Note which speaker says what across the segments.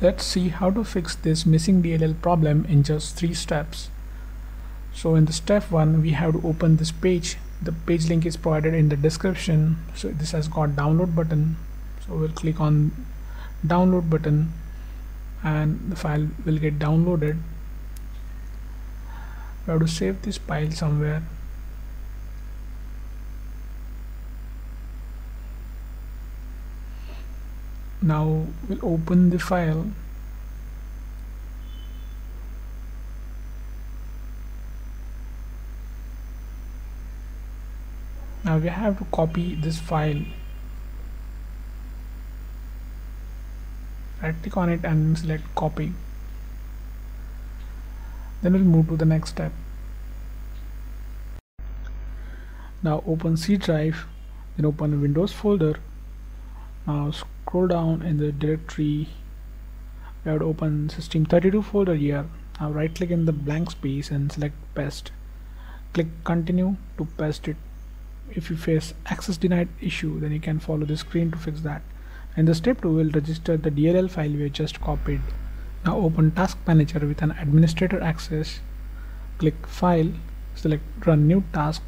Speaker 1: Let's see how to fix this missing DLL problem in just 3 steps. So in the step 1, we have to open this page. The page link is provided in the description. So this has got download button. So we'll click on download button and the file will get downloaded. We have to save this file somewhere. Now we'll open the file. Now we have to copy this file. Right click on it and select copy. Then we'll move to the next step. Now open C drive, then open the Windows folder. Now scroll down in the directory. We have to open System32 folder here. Now right click in the blank space and select paste. Click continue to paste it. If you face access denied issue, then you can follow the screen to fix that. In the step 2, we'll register the DLL file we just copied. Now open task manager with an administrator access. Click file, select run new task,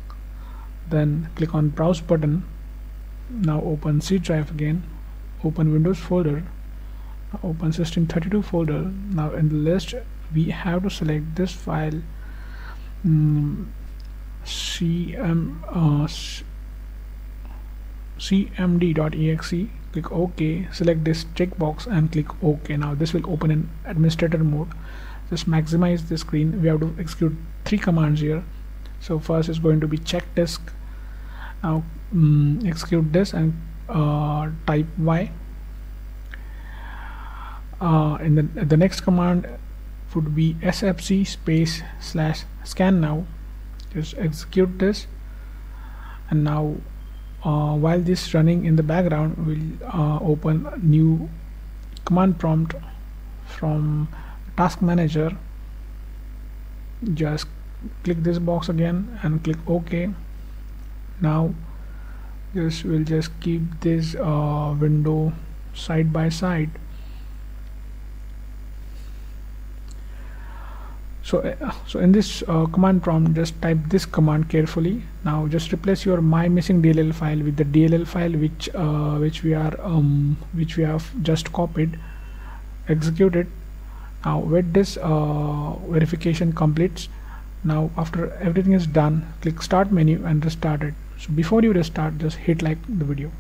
Speaker 1: then click on browse button. Now open C drive again, open Windows folder, open System32 folder. Now in the list we have to select this file, cmd.exe. Click OK, select this checkbox and click OK. Now this will open in administrator mode. Just maximize the screen. We have to execute 3 commands here. So first is going to be check disk. Now execute this and type Y. In the next command would be sfc space / scan now. Just execute this, and now while this running in the background, we'll open new command prompt from task manager. Just click this box again and click OK. Now we'll just keep this window side by side. So in this command prompt, just type this command carefully. Now just replace your my missing DLL file with the DLL file which we have just copied. Execute it. Now wait this verification completes. Now after everything is done, click start menu and restart it. So before you restart, just hit like the video.